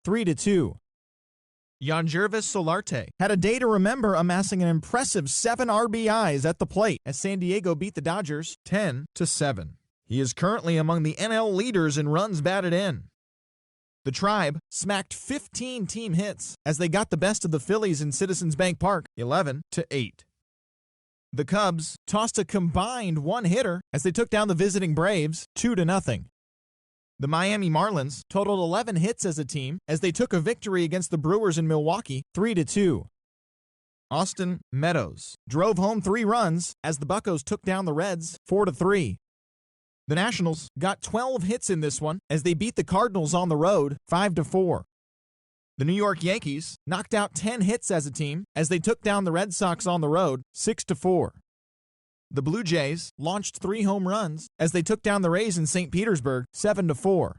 3-2. Yangervis Solarte had a day to remember, amassing an impressive 7 RBIs at the plate as San Diego beat the Dodgers 10-7. He is currently among the NL leaders in runs batted in. The Tribe smacked 15 team hits as they got the best of the Phillies in Citizens Bank Park 11-8. The Cubs tossed a combined one-hitter as they took down the visiting Braves 2-0. The Miami Marlins totaled 11 hits as a team as they took a victory against the Brewers in Milwaukee 3-2. Austin Meadows drove home 3 runs as the Buccos took down the Reds 4-3. The Nationals got 12 hits in this one as they beat the Cardinals on the road 5-4. The New York Yankees knocked out 10 hits as a team as they took down the Red Sox on the road 6-4. The Blue Jays launched 3 home runs as they took down the Rays in St. Petersburg 7-4.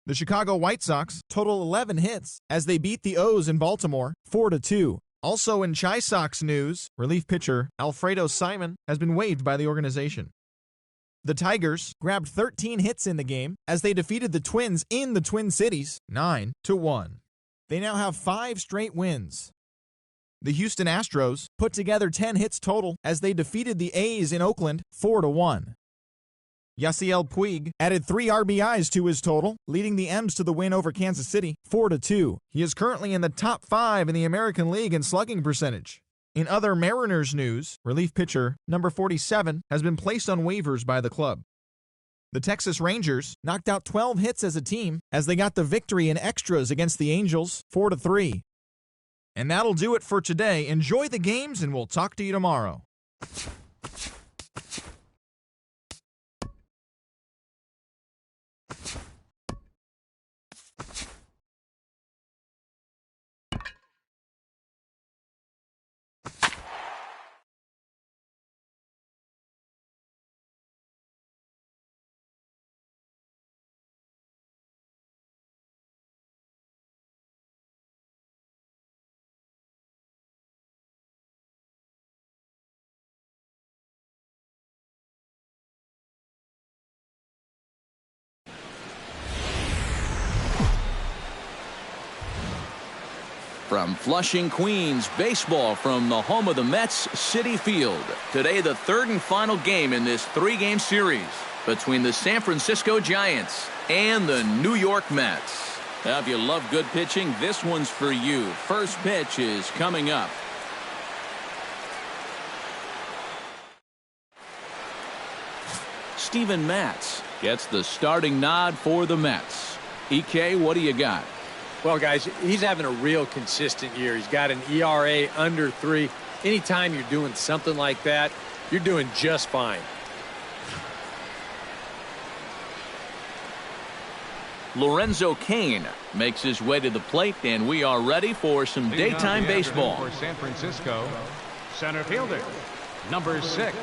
The Chicago White Sox total 11 hits as they beat the O's in Baltimore 4-2. Also in Chi Sox news, relief pitcher Alfredo Simon has been waived by the organization. The Tigers grabbed 13 hits in the game as they defeated the Twins in the Twin Cities 9-1. They now have 5 straight wins. The Houston Astros put together 10 hits total as they defeated the A's in Oakland 4-1. Yasiel Puig added 3 RBIs to his total, leading the M's to the win over Kansas City 4-2. He is currently in the top 5 in the American League in slugging percentage. In other Mariners news, relief pitcher number 47 has been placed on waivers by the club. The Texas Rangers knocked out 12 hits as a team as they got the victory in extras against the Angels 4-3. And that'll do it for today. Enjoy the games, and we'll talk to you tomorrow. From Flushing, Queens, baseball from the home of the Mets, Citi Field. Today, the 3rd and final game in this 3-game series between the San Francisco Giants and the New York Mets. Now, if you love good pitching, this one's for you. First pitch is coming up. Steven Matz gets the starting nod for the Mets. EK, what do you got? Well, guys, he's having a real consistent year. He's got an ERA under 3. Anytime you're doing something like that, you're doing just fine. Lorenzo Cain makes his way to the plate, and we are ready for some daytime baseball. For San Francisco, center fielder, number 6.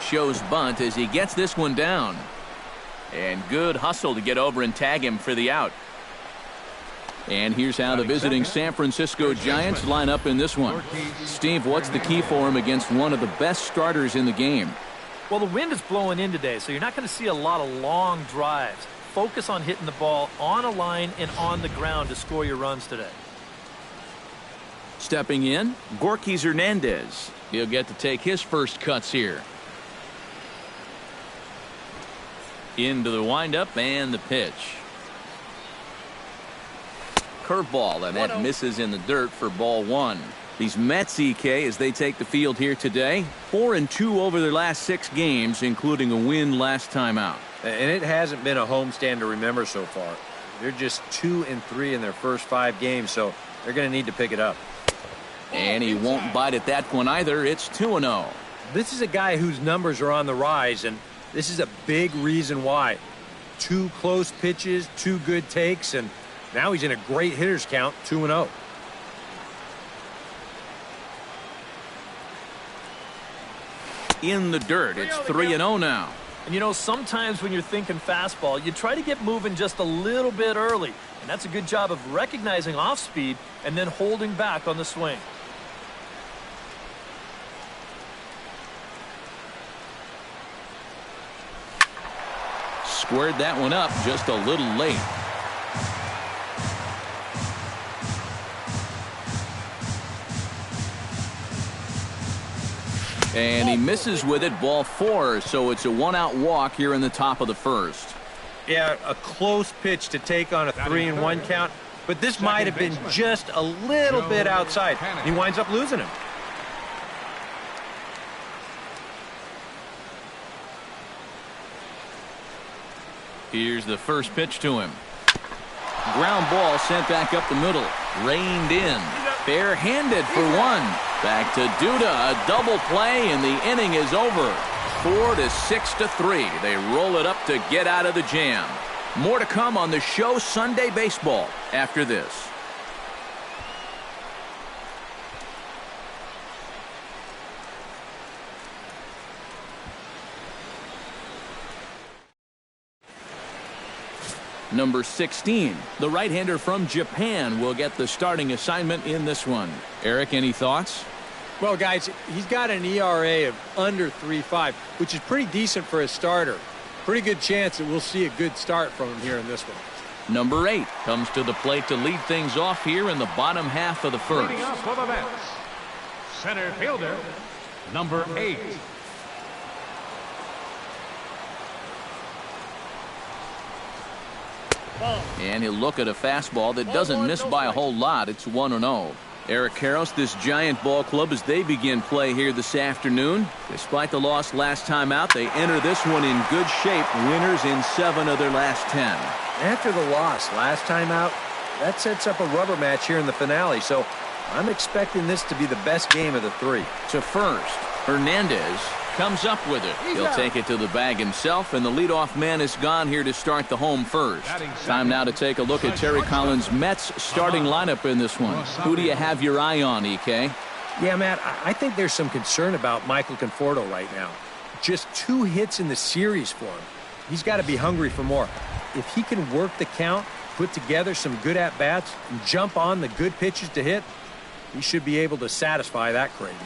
Shows bunt as he gets this one down. And good hustle to get over and tag him for the out. And here's how the visiting San Francisco Giants line up in this one. Steve, what's the key for him against one of the best starters in the game? Well, the wind is blowing in today, so you're not going to see a lot of long drives. Focus on hitting the ball on a line and on the ground to score your runs today. Stepping in, Gorky Hernandez. He'll get to take his first cuts here. Into the windup and the pitch. Curveball, and that misses in the dirt for ball 1. These Mets, EK, as they take the field here today, 4-2 over their last 6 games, including a win last time out. And it hasn't been a homestand to remember so far. They're just 2-3 in their first 5 games, so they're going to need to pick it up. And he won't bite at that one either. It's 2-0. This is a guy whose numbers are on the rise, and this is a big reason why. 2 close pitches, 2 good takes, and now he's in a great hitters count, 2-0. In the dirt, it's 3-0 now. And you know, sometimes when you're thinking fastball, you try to get moving just a little bit early. And that's a good job of recognizing off speed and then holding back on the swing. squared that one up just a little late. And he misses with it, ball 4, so it's a one-out walk here in the top of the first. Yeah, a close pitch to take on a 3-1 count, but this might have been just a little bit outside. He winds up losing him. Here's the first pitch to him. Ground ball sent back up the middle. Reined in. Barehanded for one. Back to Duda. A double play, and the inning is over. 4-6-3. They roll it up to get out of the jam. More to come on the show Sunday Baseball after this. Number 16, the right-hander from Japan, will get the starting assignment in this one. Eric, any thoughts? Well, guys, he's got an ERA of under 3.5, which is pretty decent for a starter. Pretty good chance that we'll see a good start from him here in this one. Number 8 comes to the plate to lead things off here in the bottom half of the first. Leading up for the Mets, center fielder, number 8. And he'll look at a fastball that doesn't miss by a whole lot. It's 1-0. Eric Karros, this Giant ball club, as they begin play here this afternoon. Despite the loss last time out, they enter this one in good shape. Winners in 7 of their last 10. After the loss last time out, that sets up a rubber match here in the finale. So I'm expecting this to be the best game of the 3. To first, Hernandez comes up with it. He'll take it to the bag himself, and the leadoff man is gone here to start the home first. Time now to take a look at Terry Collins' Mets starting lineup in this one. Who do you have your eye on, EK? Yeah, Matt, I think there's some concern about Michael Conforto right now. Just 2 hits in the series for him. He's got to be hungry for more. If he can work the count, put together some good at-bats, and jump on the good pitches to hit, he should be able to satisfy that craving.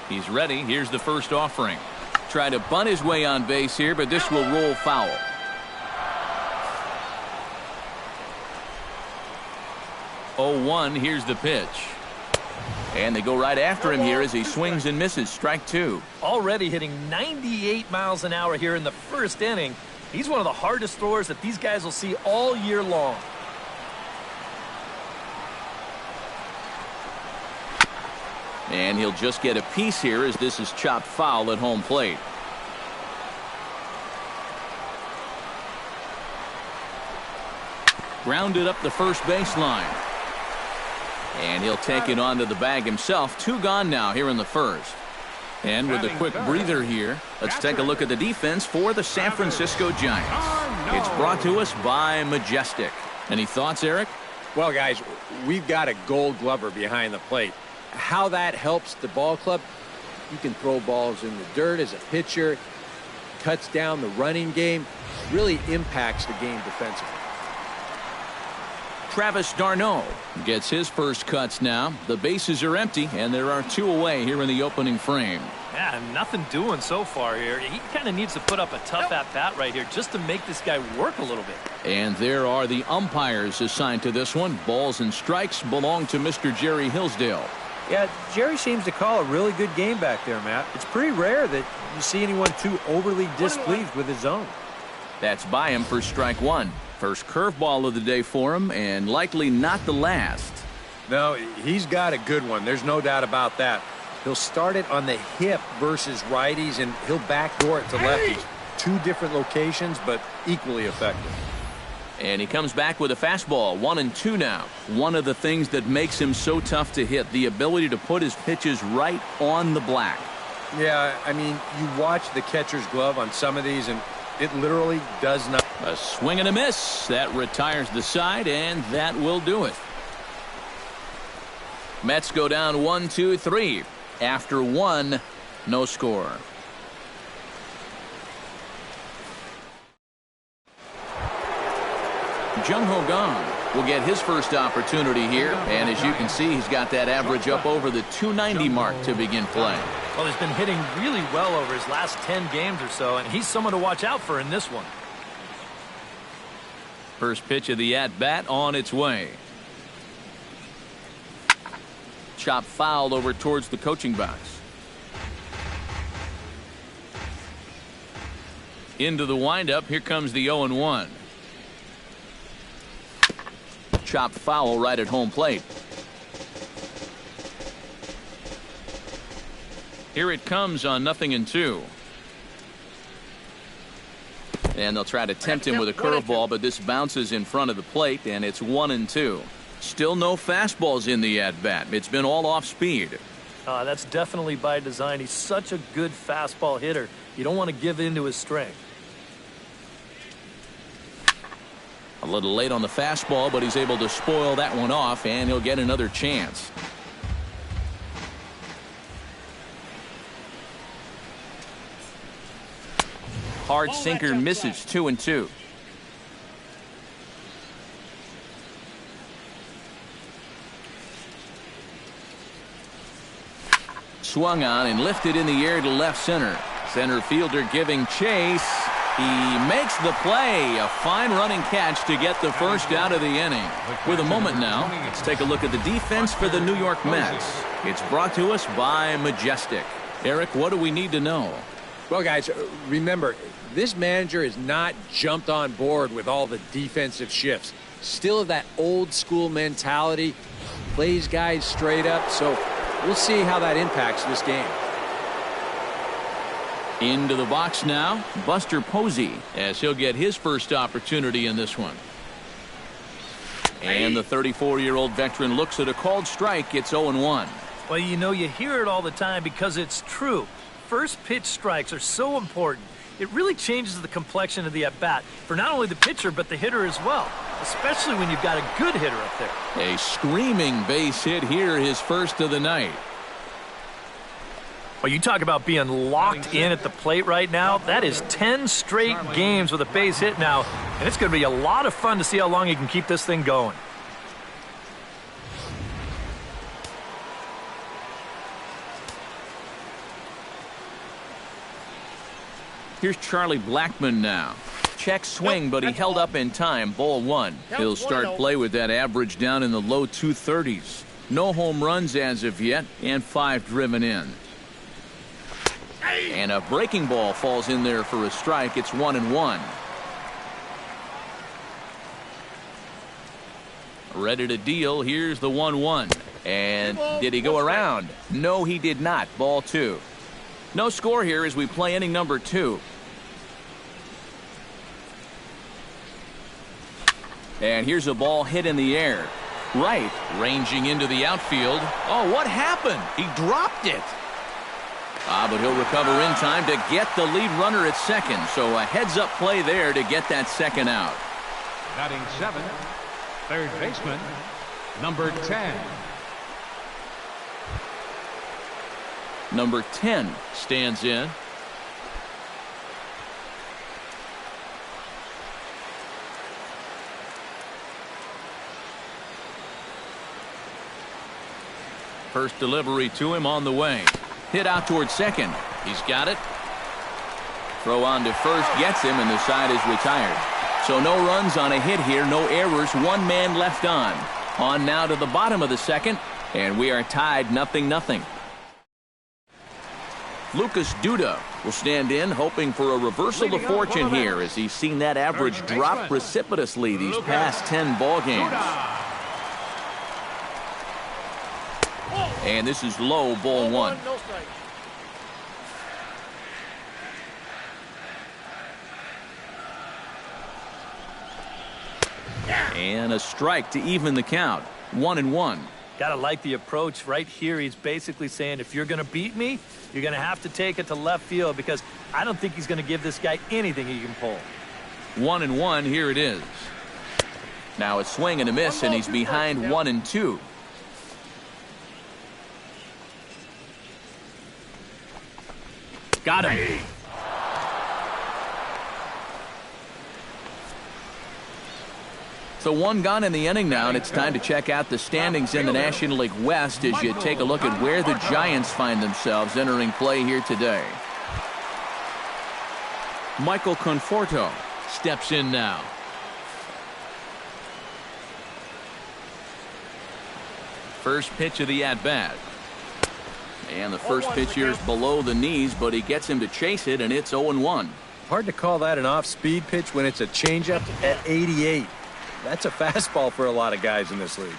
He's ready. Here's the first offering. Try to bunt his way on base here, but this will roll foul. Oh, 1. Here's the pitch. And they go right after him here as he swings and misses. Strike 2. Already hitting 98 miles an hour here in the first inning. He's one of the hardest throwers that these guys will see all year long. And he'll just get a piece here as this is chopped foul at home plate. Grounded up the first baseline. And he'll take it onto the bag himself. 2 gone now here in the first. And with a quick breather here, let's take a look at the defense for the San Francisco Giants. It's brought to us by Majestic. Any thoughts, Eric? Well, guys, we've got a Gold Glover behind the plate. How that helps the ball club, you can throw balls in the dirt as a pitcher, cuts down the running game, really impacts the game defensively. Travis d'Arnaud gets his first cuts now. The bases are empty, and there are 2 away here in the opening frame. Yeah, nothing doing so far here. He kind of needs to put up a tough at-bat right here just to make this guy work a little bit. And there are the umpires assigned to this one. Balls and strikes belong to Mr. Jerry Hillsdale. Yeah, Jerry seems to call a really good game back there, Matt. It's pretty rare that you see anyone too overly displeased with his zone. That's by him for strike 1. First curveball of the day for him, and likely not the last. No, he's got a good one. There's no doubt about that. He'll start it on the hip versus righties, and he'll backdoor it to lefties. 2 different locations, but equally effective. And he comes back with a fastball. 1-2 now. One of the things that makes him so tough to hit, the ability to put his pitches right on the black. Yeah, I mean, you watch the catcher's glove on some of these, and it literally does not. A swing and a miss. That retires the side, and that will do it. Mets go down 1-2-3. After 1, no score. Jung Ho Kang will get his first opportunity here, and as you can see, he's got that average up over the 290 mark to begin play. Well, he's been hitting really well over his last 10 games or so, and he's someone to watch out for in this one. First pitch of the at-bat on its way. Chop foul over towards the coaching box. Into the windup. Here comes the 0-1. Chop foul right at home plate. Here it comes on 0-2. And they'll try to tempt him with a curveball, but this bounces in front of the plate, and it's 1-2. Still no fastballs in the at-bat. It's been all off speed. That's definitely by design. He's such a good fastball hitter. You don't want to give in to his strength. A little late on the fastball, but he's able to spoil that one off, and he'll get another chance. Hard sinker misses. 2-2. Swung on and lifted in the air to left center. Center fielder giving chase. He makes the play. A fine running catch to get the first out of the inning. With a moment now, let's take a look at the defense for the New York Mets. It's brought to us by Majestic. Eric, what do we need to know? Well, guys, remember, this manager has not jumped on board with all the defensive shifts. Still that old school mentality, plays guys straight up, so we'll see how that impacts this game. Into the box now, Buster Posey, as he'll get his first opportunity in this one. And the 34-year-old veteran looks at a called strike. It's 0-1. Well, you know, you hear it all the time because it's true. First pitch strikes are so important. It really changes the complexion of the at-bat for not only the pitcher but the hitter as well, especially when you've got a good hitter up there. A screaming base hit here, his first of the night. Well, you talk about being locked in at the plate right now. That is 10 straight games with a base hit now, and it's going to be a lot of fun to see how long he can keep this thing going. Here's Charlie Blackmon now. Check swing, but he held up in time. Ball one. He'll start play with that average down in the low 230s. No home runs as of yet, and 5 driven in. And a breaking ball falls in there for a strike. It's 1-1. Ready to deal. Here's the 1-1. And did he go around? No, he did not. Ball 2. No score here as we play inning number 2. And here's a ball hit in the air. Right, ranging into the outfield. Oh, what happened? He dropped it. But he'll recover in time to get the lead runner at second. So a heads-up play there to get that second out. Batting 7, third baseman, number 10. Number 10 stands in. First delivery to him on the way. Hit out towards second. He's got it. Throw on to first gets him, and the side is retired. So no runs on a hit here, no errors, 1 man left on. On now to the bottom of the second, and we are tied 0-0. Lucas Duda will stand in, hoping for a reversal of fortune here as he's seen that average drop precipitously these past 10 ball games. And this is low, ball 1. And a strike to even the count. 1-1. Gotta like the approach right here. He's basically saying, if you're gonna beat me, you're gonna have to take it to left field, because I don't think he's gonna give this guy anything he can pull. 1-1. Here it is. Now a swing and a miss, and he's behind 1-2. Got him. So one gone in the inning now, and it's time to check out the standings in the National League West as you take a look at where the Giants find themselves entering play here today. Michael Conforto steps in now. First pitch of the at-bat. And the first pitch here is below the knees, but he gets him to chase it, and it's 0-1. Hard to call that an off-speed pitch when it's a changeup at 88. That's a fastball for a lot of guys in this league.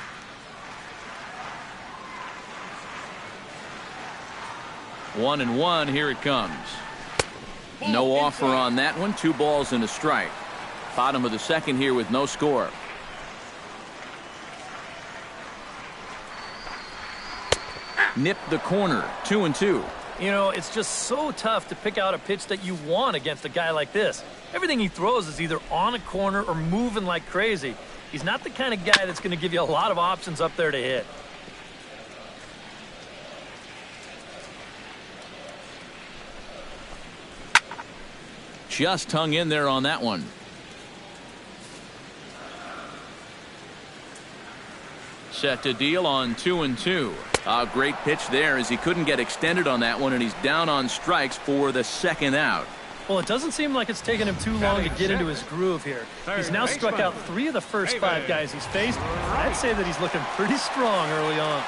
One and one, here it comes. No offer on that one. 2 balls and a strike. Bottom of the second here with no score. Nipped the corner. 2-2. You know, it's just so tough to pick out a pitch that you want against a guy like this. Everything he throws is either on a corner or moving like crazy. He's not the kind of guy that's going to give you a lot of options up there to hit. Just hung in there on that one. Set to deal on 2-2. A great pitch there as he couldn't get extended on that one, and he's down on strikes for the second out. Well, it doesn't seem like it's taken him too long to get into his groove here. He's now struck out 3 of the first 5 guys he's faced. I'd say that he's looking pretty strong early on.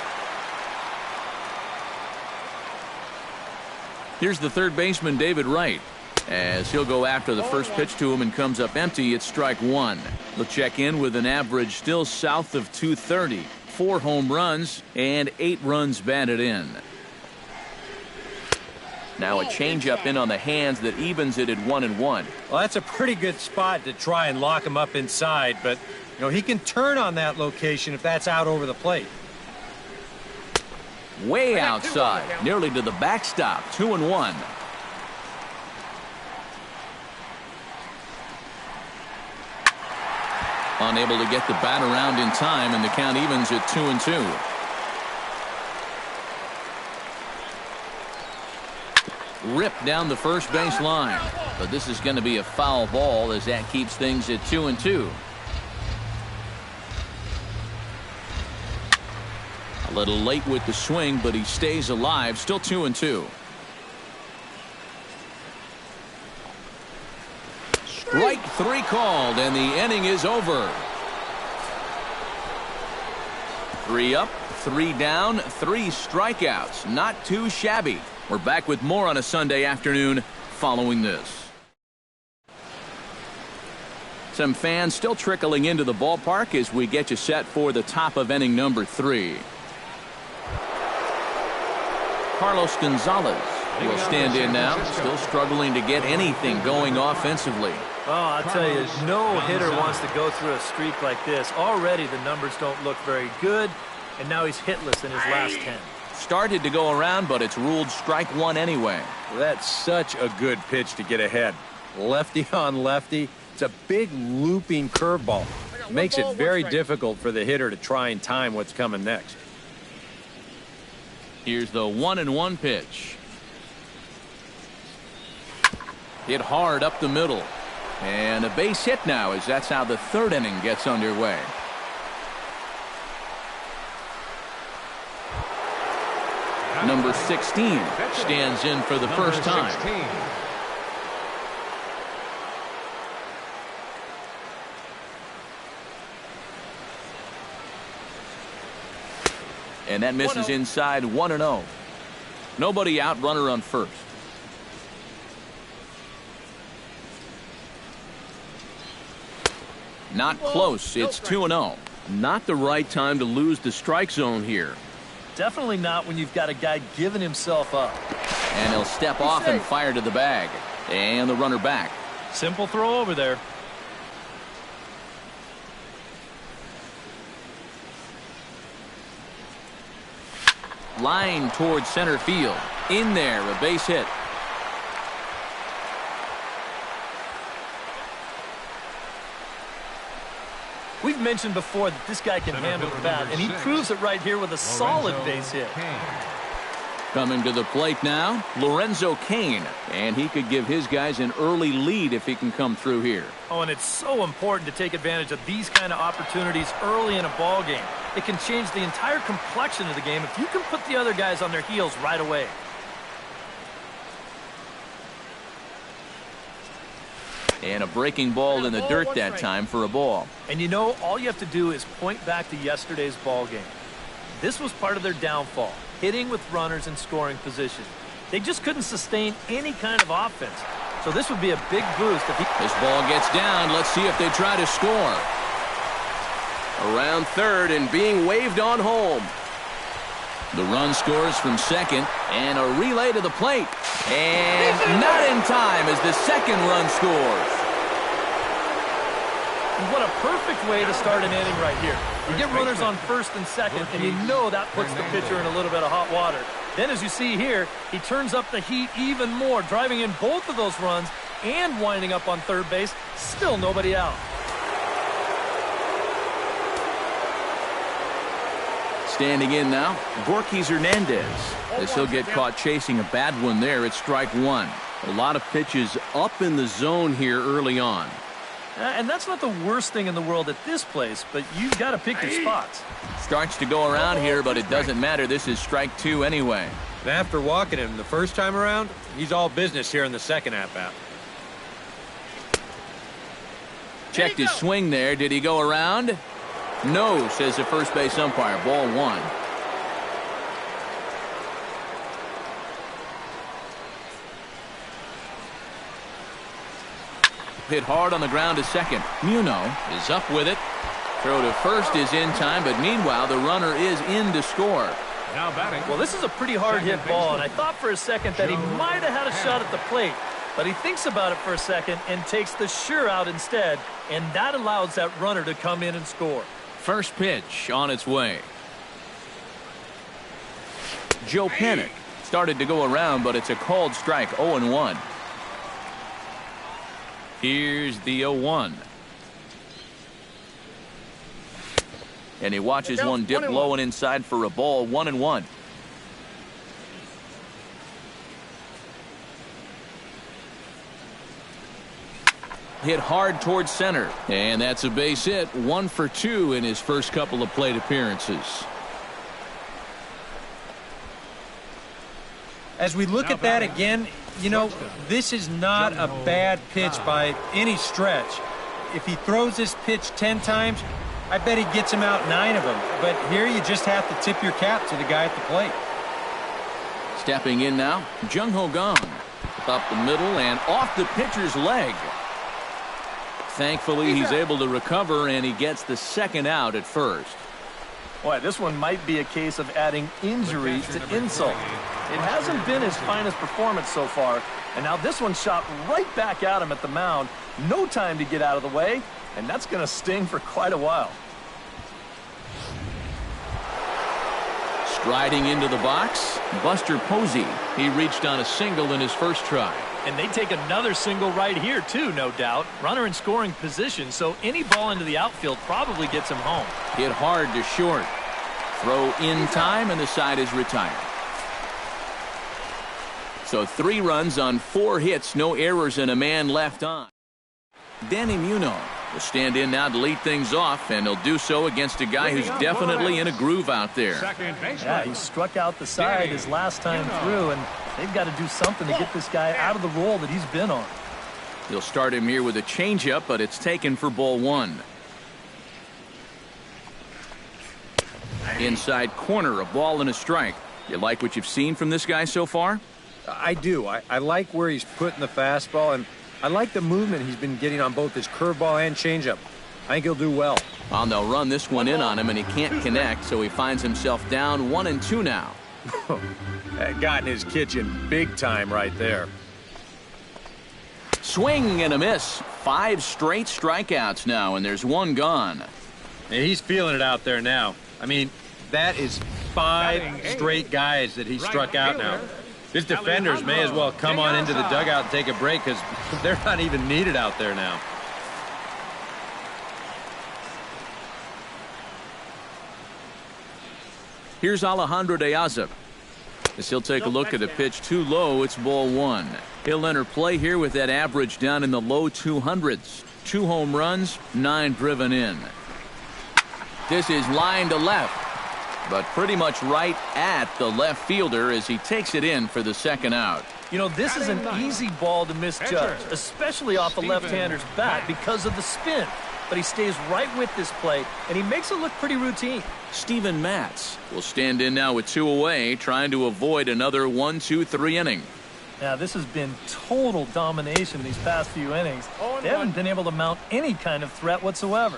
Here's the third baseman, David Wright, as he'll go after the first pitch to him and comes up empty. It's strike 1. He'll check in with an average still south of 230. 4 home runs and 8 runs batted in. Now a changeup in on the hands that evens it at 1-1. Well, that's a pretty good spot to try and lock him up inside, but you know he can turn on that location if that's out over the plate. Way outside, nearly to the backstop. 2-1. Unable to get the bat around in time, and the count evens at 2-2. Ripped down the first base line, but this is going to be a foul ball as that keeps things at 2-2. A little late with the swing, but he stays alive. Still 2-2. Strike 3 called, and the inning is over. 3 up, 3 down, 3 strikeouts. Not too shabby. We're back with more on a Sunday afternoon following this. Some fans still trickling into the ballpark as we get you set for the top of inning number 3. Carlos Gonzalez will stand in now, still struggling to get anything going offensively. Oh, I'll tell you, no hitter wants to go through a streak like this. Already the numbers don't look very good, and now he's hitless in his last 10. Started to go around, but it's ruled strike 1 anyway. That's such a good pitch to get ahead. Lefty on lefty. It's a big looping curveball. Makes it very difficult for the hitter to try and time what's coming next. Here's the 1-1 pitch. Hit hard up the middle. And a base hit now, as that's how the 3rd inning gets underway. Number 16 stands in for the first time. And that misses inside. 1-0. Nobody out, runner on first. Not close. It's 2-0. Not the right time to lose the strike zone here. Definitely not when you've got a guy giving himself up. And he'll step off and fire to the bag. And the runner back. Simple throw over there. Line towards center field. In there, a base hit. We've mentioned before that this guy can handle the bat, and he proves it right here with a solid base hit. Coming to the plate now, Lorenzo Cain. And he could give his guys an early lead if he can come through here. Oh, and it's so important to take advantage of these kind of opportunities early in a ball game. It can change the entire complexion of the game if you can put the other guys on their heels right away. And a breaking ball in the dirt that time for a ball. And you know, all you have to do is point back to yesterday's ball game. This was part of their downfall, hitting with runners in scoring position. They just couldn't sustain any kind of offense. So this would be a big boost if he... This ball gets down. Let's see if they try to score. Around third and being waved on home. The run scores from second, and a relay to the plate. And not in time as the second run scores. What a perfect way to start an inning right here. You get runners on first and second, and you know that puts the pitcher in a little bit of hot water. Then, as you see here, he turns up the heat even more, driving in both of those runs and winding up on third base. Still nobody out. Standing in now, Borges Hernandez. As he'll get caught chasing a bad one there at strike one. A lot of pitches up in the zone here early on. And that's not the worst thing in the world at this place, but you've got to pick your spots. Starts to go around here, but it doesn't matter. This is strike two anyway. And after walking him the first time around, he's all business here in the second at-bat. Checked his swing there. Did he go around? No, says the first base umpire. Ball one. Hit hard on the ground to second. Muno is up with it. Throw to first is in time, but meanwhile the runner is in to score. Now batting. Well, this is a pretty hard hit ball, and I thought for a second that he might have had a shot at the plate. But he thinks about it for a second and takes the sure out instead, and that allows that runner to come in and score. First pitch on its way. Joe Panik started to go around, but it's a called strike. 0-1. Here's the 0-1. And he watches one dip low and inside for a ball. 1-1. Hit hard towards center. And that's a base hit. 1 for 2 in his first couple of plate appearances. As we look at that again, you know, this is not a bad pitch by any stretch. If he throws this pitch 10 times, I bet he gets him out 9 of them. But here you just have to tip your cap to the guy at the plate. Stepping in now, Jung Ho Kang. Up the middle and off the pitcher's leg. Thankfully, he's able to recover, and he gets the second out at first. Boy, this one might be a case of adding injury to insult. It hasn't been his finest performance so far, and now this one shot right back at him at the mound. No time to get out of the way, and that's going to sting for quite a while. Striding into the box, Buster Posey. He reached on a single in his first try. And they take another single right here, too, no doubt. Runner in scoring position, so any ball into the outfield probably gets him home. Hit hard to short. Throw in time, and the side is retired. So 3 runs on 4 hits, no errors, and a man left on. Danny Muno will stand in now to lead things off, and he'll do so against a guy who's definitely in a groove out there. Yeah, he struck out the side his last time through, and they've got to do something to get this guy out of the role that he's been on. He'll start him here with a changeup, but it's taken for ball 1. Inside corner, a ball and a strike. You like what you've seen from this guy so far? I do. I like where he's putting the fastball, and I like the movement he's been getting on both his curveball and changeup. I think he'll do well. Well, they'll run this one in on him, and he can't connect, so he finds himself down 1-2 now. That got in his kitchen big time right there. Swing and a miss. 5 straight strikeouts now, and there's 1 gone. And he's feeling it out there now. I mean, that is 5 straight guys that he struck out now. His defenders may as well come on into the dugout and take a break because they're not even needed out there now. Here's Alejandro De Aza. As he'll take a look at a pitch too low, it's ball one. He'll enter play here with that average down in the low 200s. 2 home runs, 9 driven in. This is line to left, but pretty much right at the left fielder as he takes it in for the second out. You know, this is an easy ball to misjudge, especially off a left-hander's bat because of the spin. But he stays right with this play, and he makes it look pretty routine. Steven Matz will stand in now with 2 away, trying to avoid another 1-2-3 inning. Now, this has been total domination these past few innings. They haven't been able to mount any kind of threat whatsoever.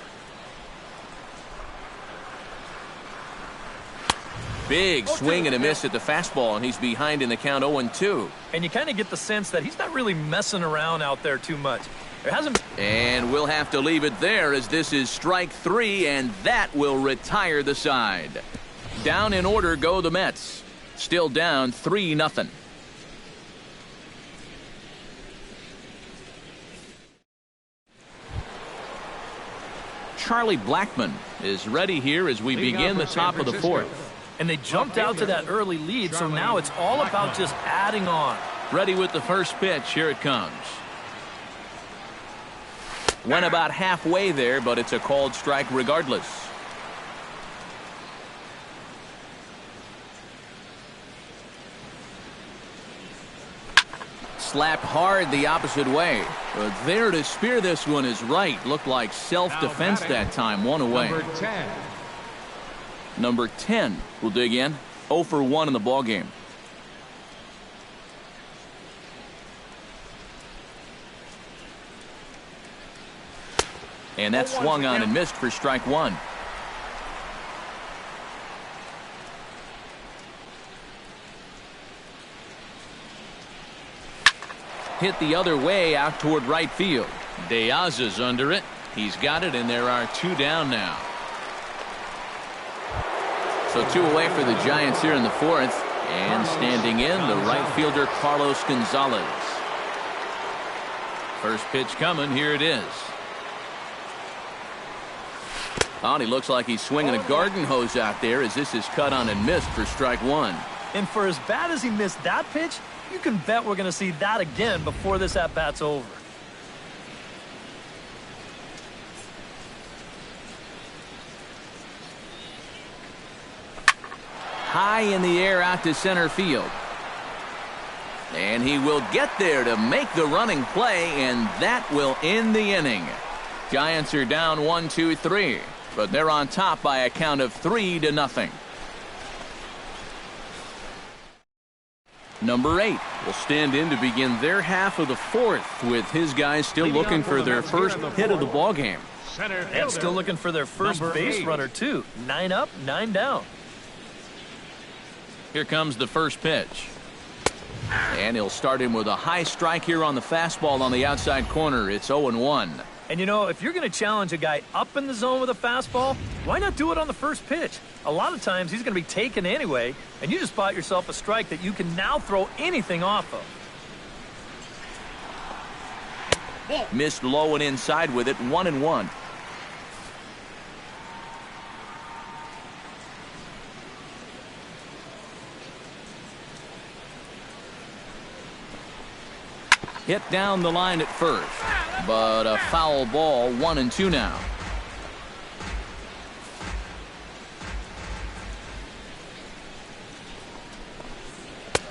Big swing and a miss at the fastball, and he's behind in the count 0-2. And you kind of get the sense that he's not really messing around out there too much. And we'll have to leave it there as this is strike 3, and that will retire the side. Down in order go the Mets. Still down 3-0. Charlie Blackmon is ready here as we begin the top of the 4th. And they jumped out to that early lead, so now it's all about just adding on. Ready with the first pitch. Here it comes. Went about halfway there, but it's a called strike regardless. Slapped hard the opposite way. But there to spear this one is right. Looked like self-defense that time. 1 away. Number 10 will dig in. 0 for 1 in the ballgame. And that swung on and missed for strike 1. Hit the other way out toward right field. Diaz is under it. He's got it, and there are 2 down now. So 2 away for the Giants here in the 4th. And standing in, the right fielder Carlos Gonzalez. First pitch coming. Here it is. Oh, and he looks like he's swinging a garden hose out there as this is cut on and missed for strike 1. And for as bad as he missed that pitch, you can bet we're going to see that again before this at-bat's over. High in the air out to center field. And he will get there to make the running play, and that will end the inning. Giants are down 1-2-3, but they're on top by a count of 3-0. Number 8 will stand in to begin their half of the 4th, with his guys still looking for their first hit of the ballgame. And still looking for their first base runner, too. 9 up, 9 down. Here comes the first pitch. And he'll start him with a high strike here on the fastball on the outside corner. It's 0-1. And, you know, if you're going to challenge a guy up in the zone with a fastball, why not do it on the first pitch? A lot of times he's going to be taken anyway, and you just bought yourself a strike that you can now throw anything off of. Missed low and inside with it. 1-1. Hit down the line at first, but a foul ball. 1-2 now.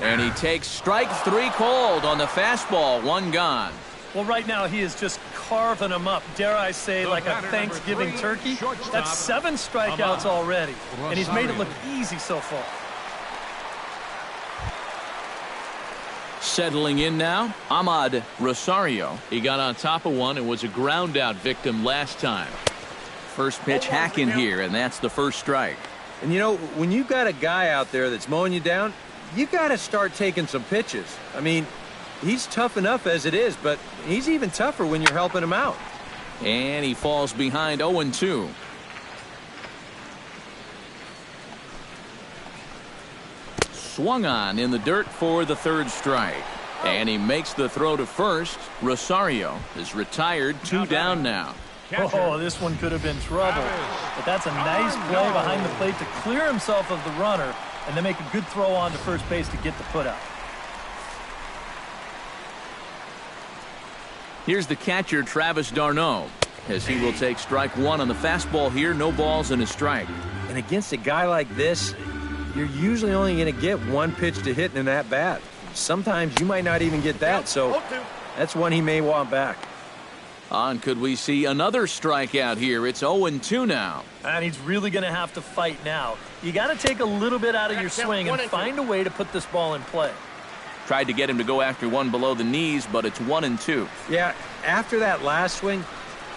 And he takes strike 3 called on the fastball. 1 gone. Well, right now he is just carving them up, dare I say, like a Thanksgiving turkey. That's 7 strikeouts already, and he's made it look easy so far. Settling in now, Ahmad Rosario. He got on top of one and was a ground out victim last time. First pitch hacking here, and that's the first strike. And you know, when you got a guy out there that's mowing you down, you got to start taking some pitches. I mean, he's tough enough as it is, but he's even tougher when you're helping him out. And he falls behind 0-2. Swung on in the dirt for the third strike. And he makes the throw to first. Rosario is retired. 2 down now. Oh, this one could have been trouble. But that's a nice play behind the plate to clear himself of the runner and then make a good throw on to first base to get the put out. Here's the catcher, Travis d'Arnaud, as he will take strike one on the fastball here. No balls and a strike. And against a guy like this, you're usually only going to get one pitch to hit in that bat. Sometimes you might not even get that, so that's one he may want back. And could we see another strikeout here? It's 0-2 now. And he's really going to have to fight now. You got to take a little bit out of your swing and find a way to put this ball in play. Tried to get him to go after one below the knees, but it's 1-2. Yeah, after that last swing,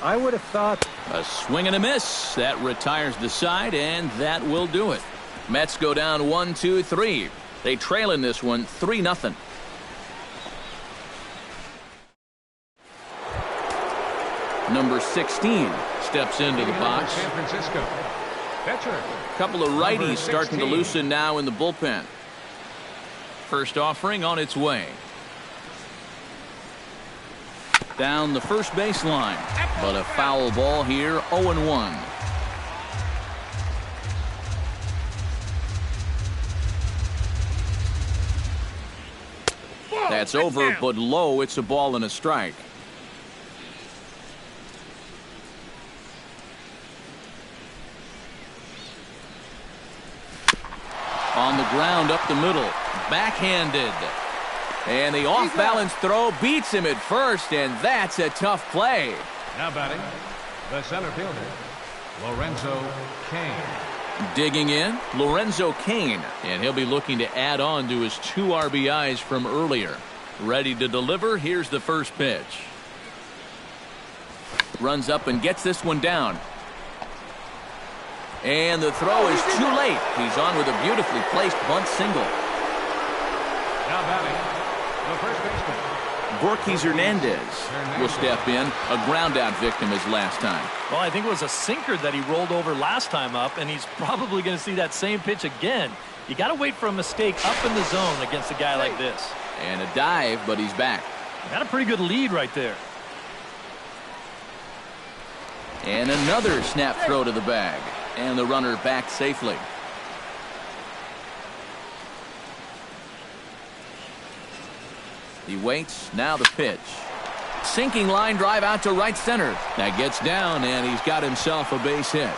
I would have thought. A swing and a miss. That retires the side, and that will do it. Mets go down 1-2-3. They trail in this one 3-0. Number 16 steps into the box. San Francisco. Catcher. Couple of righties starting to loosen now in the bullpen. First offering on its way. Down the first base line, but a foul ball here, 0-1. That's over, but low. It's a ball and a strike. On the ground up the middle, backhanded. And the off-balance throw beats him at first, and that's a tough play. Now batting, the center fielder, Lorenzo Cain. Digging in, Lorenzo Cain, and he'll be looking to add on to his 2 RBIs from earlier. Ready to deliver, here's the first pitch. Runs up and gets this one down. And the throw is too late. He's on with a beautifully placed bunt single. Now batting, the first baseman. Borges Hernandez will step in. A ground out victim as last time. Well, I think it was a sinker that he rolled over last time up, and he's probably going to see that same pitch again. You got to wait for a mistake up in the zone against a guy like this. And a dive, but he's back. Got a pretty good lead right there. And another snap throw to the bag. And the runner back safely. He waits. Now the pitch. Sinking line drive out to right center. That gets down, and he's got himself a base hit.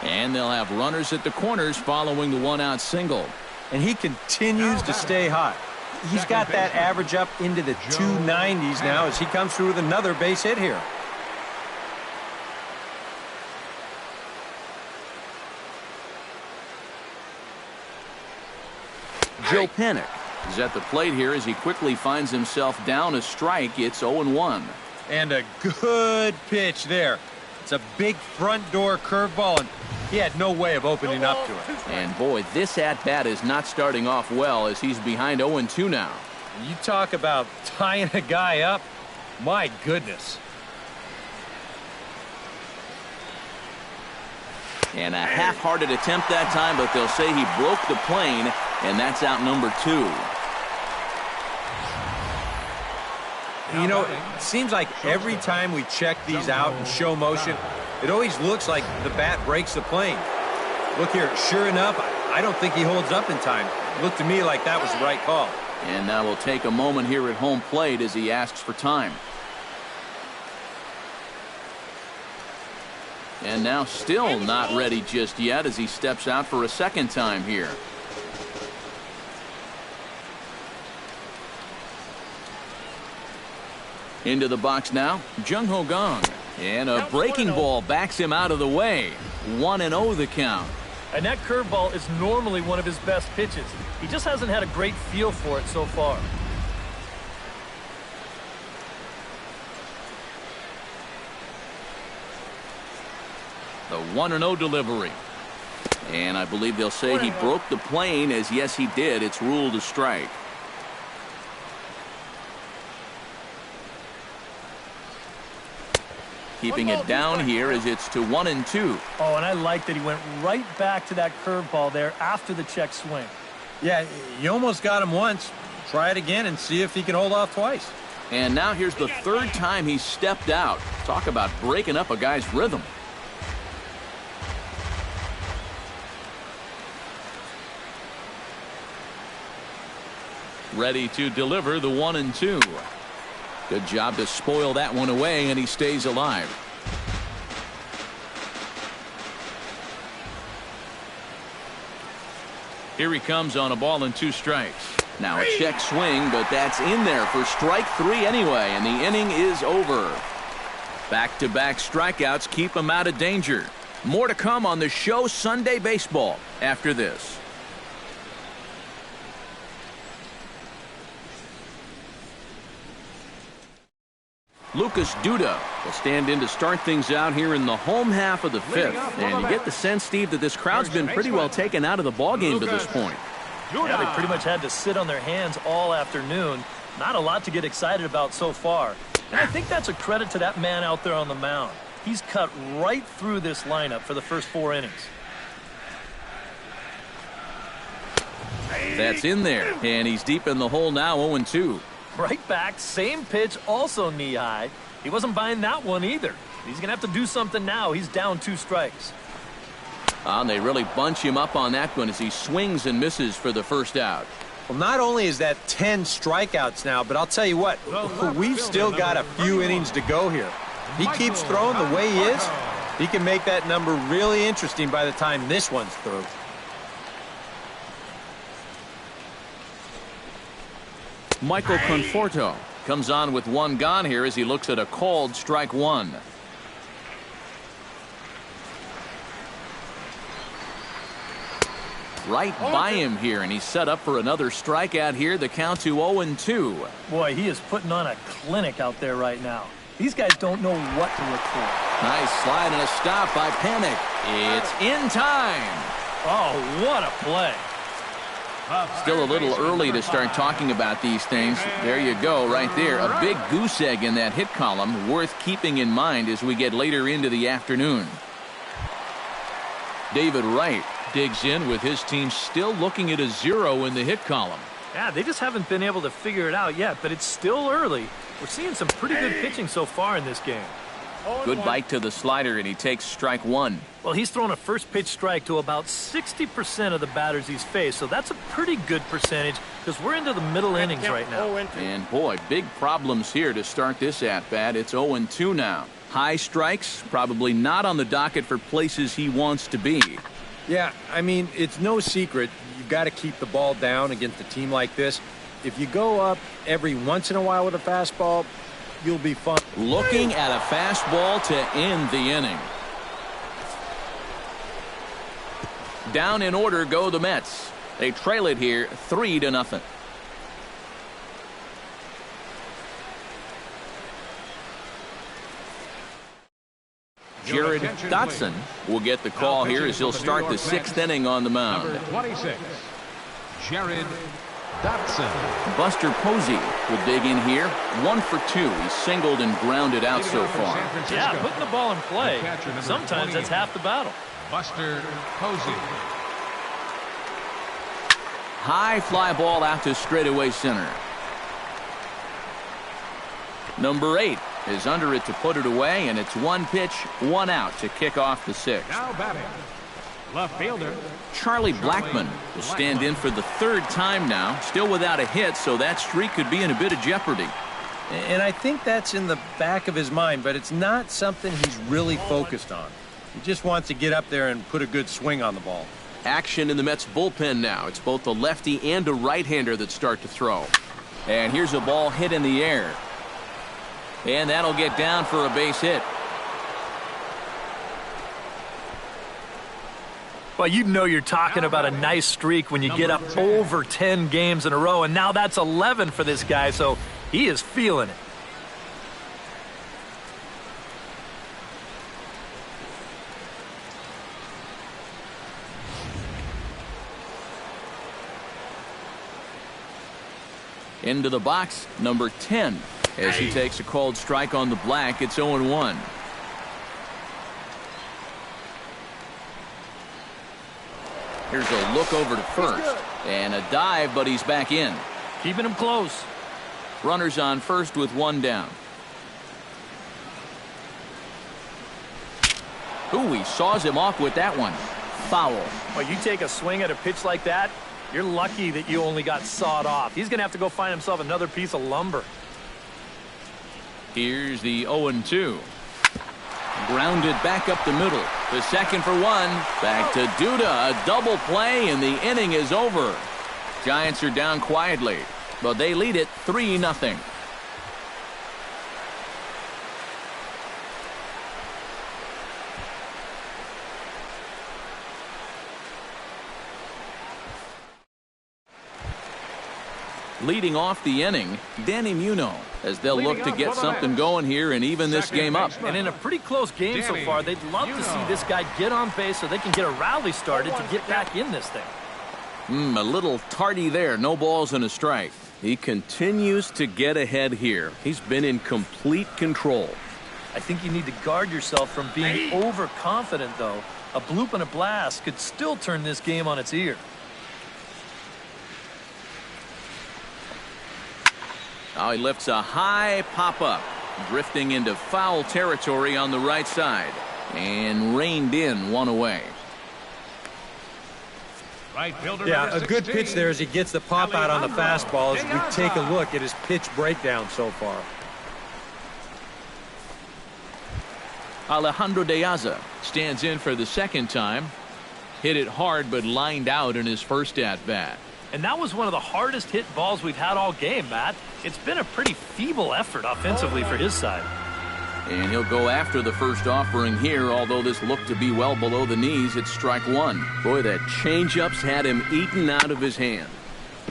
And they'll have runners at the corners following the one-out single. And he continues to stay hot. He's got that average up into the 290s now as he comes through with another base hit here. Joe Panik is at the plate here as he quickly finds himself down a strike. It's 0-1. And a good pitch there. It's a big front door curveball, and he had no way of opening up to it. And boy, this at-bat is not starting off well as he's behind 0-2 now. You talk about tying a guy up. My goodness. And a half-hearted attempt that time, but they'll say he broke the plane, and that's out number 2. You know, it seems like every time we check these out in show motion, it always looks like the bat breaks the plane. Look here, sure enough, I don't think he holds up in time. It looked to me like that was the right call. And now we'll take a moment here at home plate as he asks for time. And now still not ready just yet as he steps out for a second time here. Into the box now, Jung Ho Kang. And a breaking ball backs him out of the way. 1-0 the count. And that curveball is normally one of his best pitches. He just hasn't had a great feel for it so far. The 1-0 delivery. And I believe they'll say he broke the plane, as yes he did. It's ruled a strike. Keeping it down here as it's to 1-2. Oh, and I like that he went right back to that curveball there after the check swing. Yeah, you almost got him once. Try it again and see if he can hold off twice. And now here's the third time he stepped out. Talk about breaking up a guy's rhythm. ready to deliver the 1-2. Good job to spoil that one away, and he stays alive. Here he comes on a ball and 2 strikes. Now a check swing, but that's in there for strike 3 anyway, and the inning is over. Back-to-back strikeouts keep him out of danger. More to come on the show Sunday Baseball after this. Lucas Duda will stand in to start things out here in the home half of the 5th. And you get the sense, Steve, that this crowd's been pretty well taken out of the ballgame to this point. Yeah, they pretty much had to sit on their hands all afternoon. Not a lot to get excited about so far. And I think that's a credit to that man out there on the mound. He's cut right through this lineup for the first 4 innings. That's in there, and he's deep in the hole now, 0-2. Right back, same pitch, also knee high. He wasn't buying that one either. He's going to have to do something now. He's down 2 strikes. And they really bunch him up on that one as he swings and misses for the first out. Well, not only is that 10 strikeouts now, but I'll tell you what, we've still got a few innings to go here. He keeps throwing the way he is. He can make that number really interesting by the time this one's through. Michael Conforto comes on with 1 gone here as he looks at a called strike 1. Right by him here, and he's set up for another strikeout here. The count to 0-2. Boy, he is putting on a clinic out there right now. These guys don't know what to look for. Nice slide and a stop by Panic. It's in time. Oh, what a play. Still a little early to start talking about these things. There you go, right there. A big goose egg in that hit column, worth keeping in mind as we get later into the afternoon. David Wright digs in with his team still looking at a 0 in the hit column. Yeah, they just haven't been able to figure it out yet, but it's still early. We're seeing some pretty good pitching so far in this game. Good bite to the slider, and he takes strike 1. Well, he's thrown a first pitch strike to about 60% of the batters he's faced, so that's a pretty good percentage because we're into the middle innings right now. And boy, big problems here to start this at-bat. It's 0-2 now. High strikes, probably not on the docket for places he wants to be. Yeah, I mean, it's no secret. You've got to keep the ball down against a team like this. If you go up every once in a while with a fastball, you'll be fine. Looking at a fastball to end the inning. Down in order go the Mets. They trail it here 3-0. Jared Dotson will get the call here as he'll start the 6th inning on the mound. Number 26, Jared Dotson. Buster Posey will dig in here. 1 for 2. He's singled and grounded out so far. Yeah, putting the ball in play. Sometimes that's half the battle. Buster Posey. High fly ball out to straightaway center. Number 8 is under it to put it away, and it's 1 pitch, 1 out to kick off the 6th. Now batting, left fielder Charlie Blackmon will stand in for the 3rd time now, still without a hit, so that streak could be in a bit of jeopardy. And I think that's in the back of his mind, but it's not something he's really focused on. He just wants to get up there and put a good swing on the ball. Action in the Mets bullpen now. It's both a lefty and a right-hander that start to throw. And here's a ball hit in the air. And that'll get down for a base hit. Well, you know you're talking about a nice streak when you get up over 10 games in a row, and now that's 11 for this guy, so he is feeling it. Into the box, number 10. As he takes a called strike on the black, it's 0-1. Here's a look over to first. And a dive, but he's back in. Keeping him close. Runners on first with 1 down. Ooh, he saws him off with that one. Foul. Well, you take a swing at a pitch like that, You're lucky that you only got sawed off. He's going to have to go find himself another piece of lumber. Here's the 0-2. Grounded back up the middle. The second for one. Back to Duda. A double play, and the inning is over. Giants are down quietly, but they lead it 3-0. Leading off the inning, Danny Muno, as they'll look to get something going here and even this game up. And in a pretty close game so far, they'd love to see this guy get on base so they can get a rally started to get back in this thing. A little tardy there. No balls and a strike. He continues to get ahead here. He's been in complete control. I think you need to guard yourself from being overconfident, though. A bloop and a blast could still turn this game on its ear. Now he lifts a high pop-up, drifting into foul territory on the right side, and reined in one away. Right fielder Yeah, a good 16, pitch there as he gets the pop out on the fastball as we take a look at his pitch breakdown so far. Alejandro De Aza stands in for the second time. Hit it hard but lined out in his first at-bat. And that was one of the hardest hit balls we've had all game, Matt. It's been a pretty feeble effort offensively for his side. And he'll go after the first offering here, although this looked to be well below the knees. It's strike one. Boy, that changeup's had him eaten out of his hand.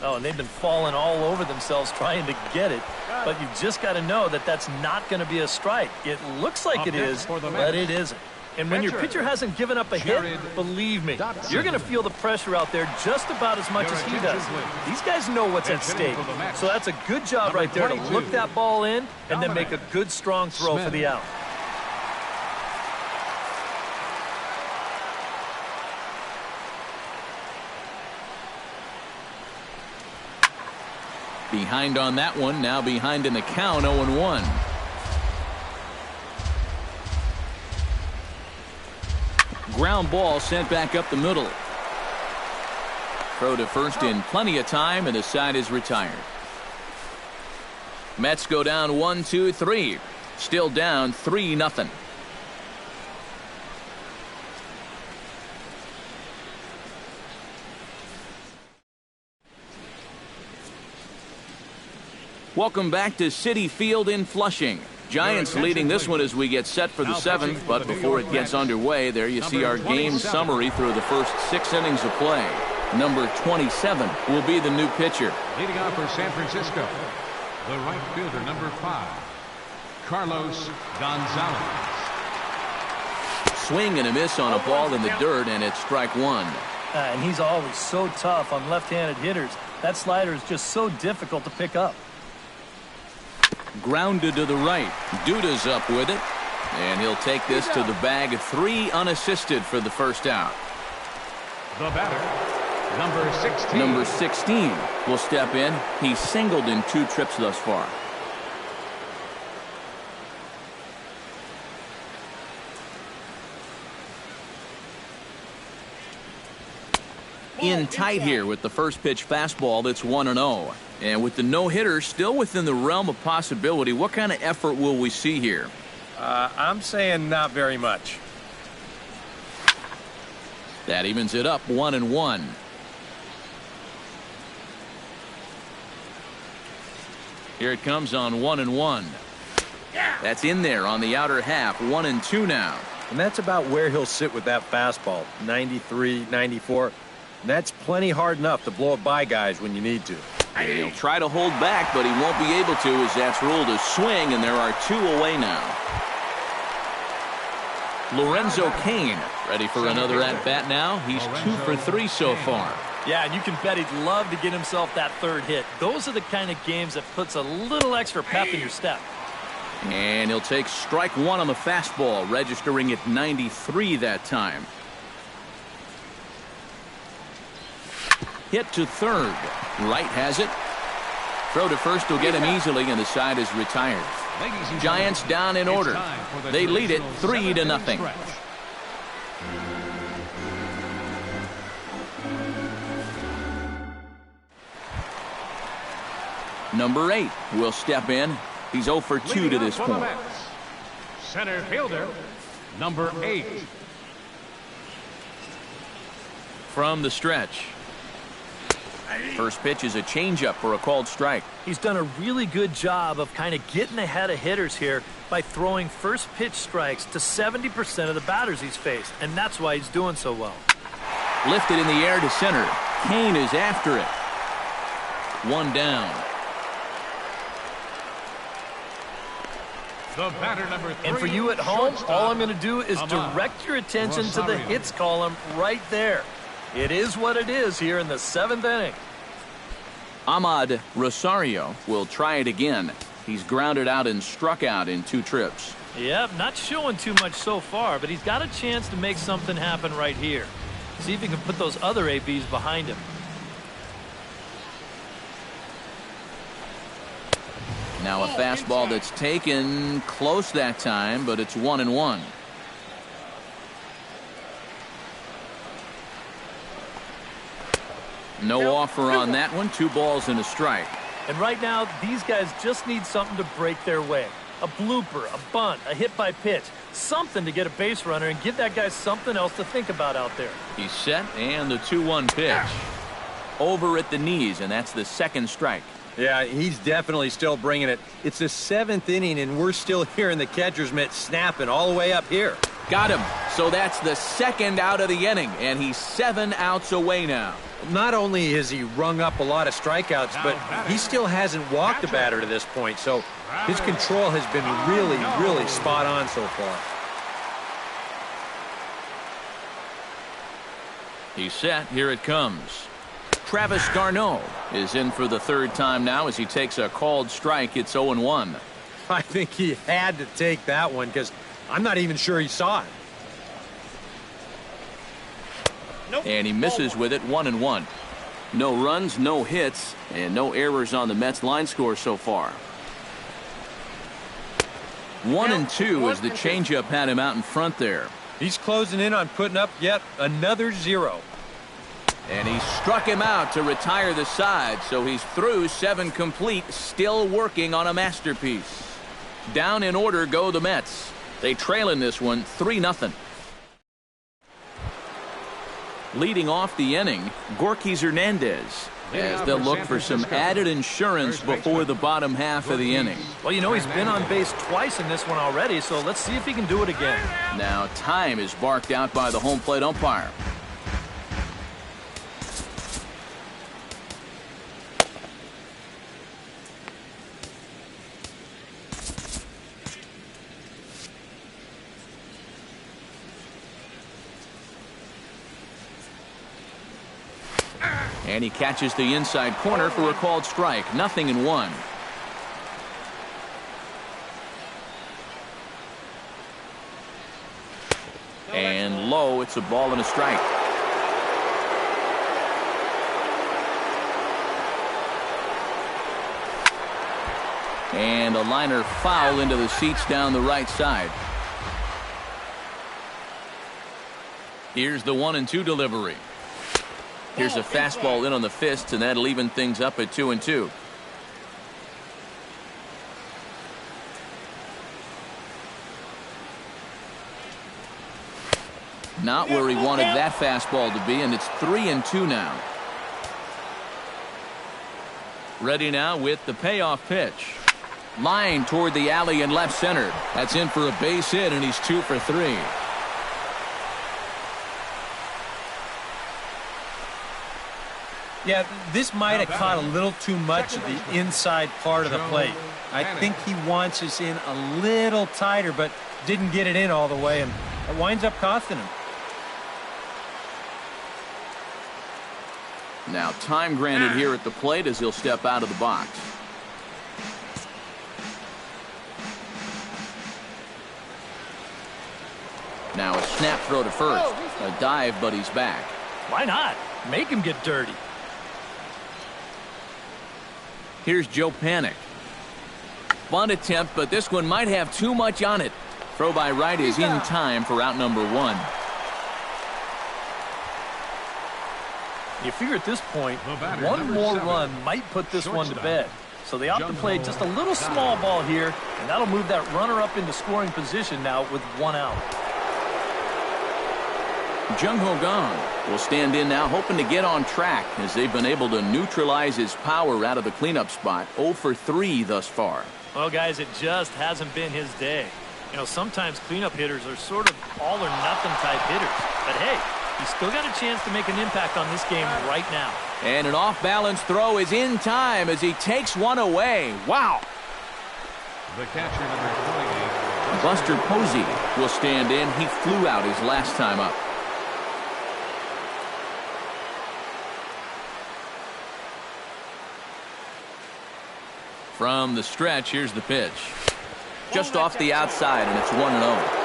Oh, and they've been falling all over themselves trying to get it. But you've just got to know that that's not going to be a strike. It looks like it is, but it isn't. And when your pitcher hasn't given up a hit, believe me, you're going to feel the pressure out there just about as much as he does. These guys know what's at stake. So that's a good job right there to look that ball in and then make a good, strong throw for the out. Behind on that one, now behind in the count, 0-1. Ground ball sent back up the middle. Throw to first in plenty of time, and the side is retired. Mets go down 1-2-3. Still down 3-0. Welcome back to Citi Field in Flushing. Giants leading this one as we get set for the seventh, but before it gets underway, there you see our game summary through the first 6 innings of play. Number 27 will be the new pitcher. Leading off for San Francisco, the right fielder, number 5, Carlos Gonzalez. Swing and a miss on a ball in the dirt, and it's strike one. And he's always so tough on left-handed hitters. That slider is just so difficult to pick up. Grounded to the right. Duda's up with it, and he'll take this to the bag. 3 unassisted for the first out. The batter, number 16. Number 16 will step in. He's singled in 2 trips thus far. In tight here with the first pitch fastball that's 1-0. And with the no-hitter still within the realm of possibility, what kind of effort will we see here? I'm saying not very much. That evens it up 1-1. Here it comes on 1-1. That's in there on the outer half. 1-2 now. And that's about where he'll sit with that fastball. 93, 94. And that's plenty hard enough to blow it by guys when you need to. He'll try to hold back, but he won't be able to as that's ruled a swing, and there are 2 away now. Lorenzo Cain ready for another at-bat now. He's 2 for 3 so far. Yeah, and you can bet he'd love to get himself that 3rd hit. Those are the kind of games that puts a little extra pep in your step. And he'll take strike one on the fastball, registering at 93 that time. Hit to third. Wright has it. Throw to first will get him easily, and the side is retired. Giants down in order. They lead it 3-0. Number 8 will step in. He's 0 for 2 to this point. Center fielder, number 8. From the stretch. First pitch is a changeup for a called strike. He's done a really good job of kind of getting ahead of hitters here by throwing first pitch strikes to 70% of the batters he's faced, and that's why he's doing so well. Lifted in the air to center. Kane is after it. One down. The batter, number 3. And for you at home, all I'm going to do is direct your attention to the hits column right there. It is what it is here in the 7th inning. Ahmad Rosario will try it again. He's grounded out and struck out in 2 trips. Yep, not showing too much so far, but he's got a chance to make something happen right here. See if he can put those other ABs behind him. Now a fastball that's taken close that time, but it's 1-1. No offer on that one. 2 balls and a strike. And right now, these guys just need something to break their way. A blooper, a bunt, a hit by pitch. Something to get a base runner and give that guy something else to think about out there. He's set, and the 2-1 pitch. Over at the knees, and that's the 2nd strike. Yeah, he's definitely still bringing it. It's the 7th inning, and we're still hearing the catcher's mitt snapping all the way up here. Got him. So that's the 2nd out of the inning, and he's 7 outs away now. Not only has he rung up a lot of strikeouts, but he still hasn't walked a batter to this point, so his control has been really, really spot on so far. He's set. Here it comes. Travis d'Arnaud is in for the 3rd time now as he takes a called strike. It's 0-1. I think he had to take that one because I'm not even sure he saw it. And he misses with it. 1-1. No runs, no hits, and no errors on the Mets line score so far. 1-2 as the changeup had him out in front there. He's closing in on putting up yet another 0. And he struck him out to retire the side, so he's through 7 complete, still working on a masterpiece. Down in order go the Mets. They trail in this one 3-0. Leading off the inning, Gorkys Hernandez, as they'll look for some added insurance before the bottom half of the inning. Well, you know, he's been on base twice in this one already, so let's see if he can do it again. Now time is barked out by the home plate umpire. And he catches the inside corner for a called strike. 0-1. And low, it's a ball and a strike. And a liner foul into the seats down the right side. Here's the 1-2 delivery. Here's a fastball in on the fists, and that'll even things up at 2-2. Not where he wanted that fastball to be, and it's 3-2 now. Ready now with the payoff pitch. Line toward the alley and left center. That's in for a base hit, and he's 2 for 3. Yeah, this might have caught a little too much of the inside part of the plate. I think he wants us in a little tighter, but didn't get it in all the way, and it winds up costing him. Now time granted here at the plate as he'll step out of the box. Now a snap throw to first. A dive, but he's back. Why not? Make him get dirty. Here's Joe Panik. Bunt attempt, but this one might have too much on it. Throw by right is in time for out number 1. You figure at this point, one more run might put this one to bed. So they opt to play just a little small ball here, and that'll move that runner up into scoring position now with 1 out. Jung Ho Kang will stand in now, hoping to get on track as they've been able to neutralize his power out of the cleanup spot. 0 for 3 thus far. Well, guys, it just hasn't been his day. You know, sometimes cleanup hitters are sort of all-or-nothing type hitters. But, hey, he's still got a chance to make an impact on this game right now. And an off-balance throw is in time as he takes one away. Wow. The catcher, number 28. Buster Posey will stand in. He flew out his last time up. From the stretch, here's the pitch. Just off the outside, and it's 1-0.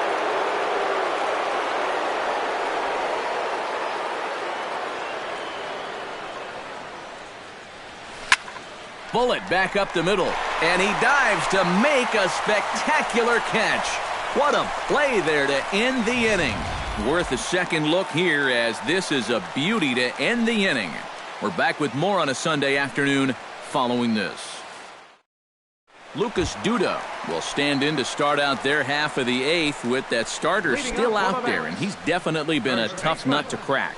Bullet back up the middle, and he dives to make a spectacular catch. What a play there to end the inning. Worth a second look here, as this is a beauty to end the inning. We're back with more on a Sunday afternoon following this. Lucas Duda will stand in to start out their half of the 8th with that starter still out there, and he's definitely been a tough nut to crack.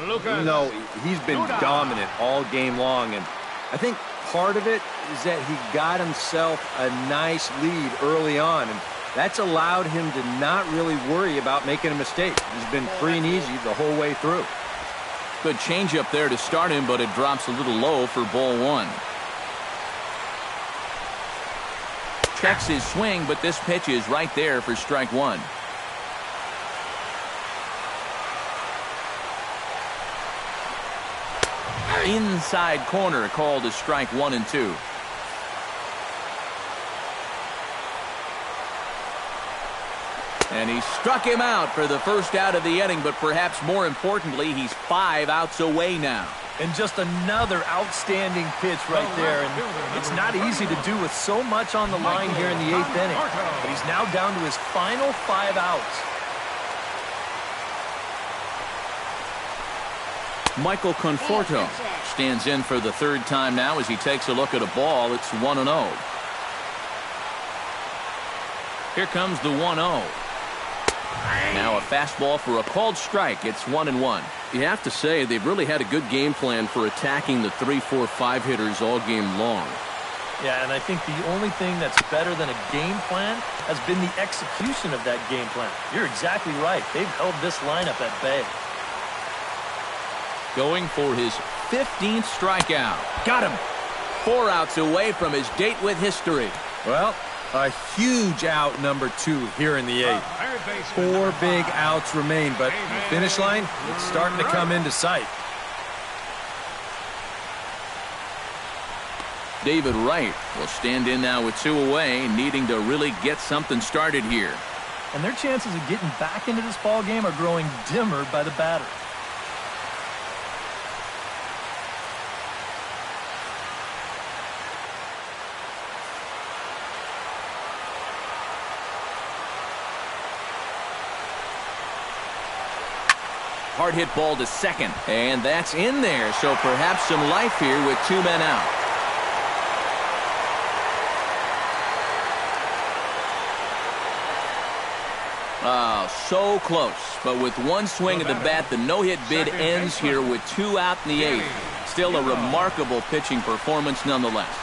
No, he's been dominant all game long, and I think part of it is that he got himself a nice lead early on, and that's allowed him to not really worry about making a mistake. He's been free and easy the whole way through. Good changeup there to start him, but it drops a little low for ball 1. Checks his swing, but this pitch is right there for strike 1. Inside corner, called as strike 1 and 2. And he struck him out for the first out of the inning, but perhaps more importantly, he's 5 outs away now. And just another outstanding pitch right there. And it's not easy to do with so much on the line here in the 8th inning. But he's now down to his final 5 outs. Michael Conforto stands in for the 3rd time now as he takes a look at a ball. It's 1-0. Here comes the 1-0. Now a fastball for a called strike. It's 1-1. You have to say they've really had a good game plan for attacking the 3, 4, 5 hitters all game long. Yeah, and I think the only thing that's better than a game plan has been the execution of that game plan. You're exactly right. They've held this lineup at bay. Going for his 15th strikeout. Got him. 4 outs away from his date with history. Well, a huge out number 2 here in the 8th. 4 big outs remain, but the finish line, it's starting to come into sight. David Wright will stand in now with 2 away, needing to really get something started here. And their chances of getting back into this ball game are growing dimmer by the batter. Hard hit ball to second, and that's in there, so perhaps some life here with 2 men out. Oh, so close, but with 1 swing of the bat, the no-hit bid ends here with 2 out in the 8th. Still a remarkable pitching performance nonetheless.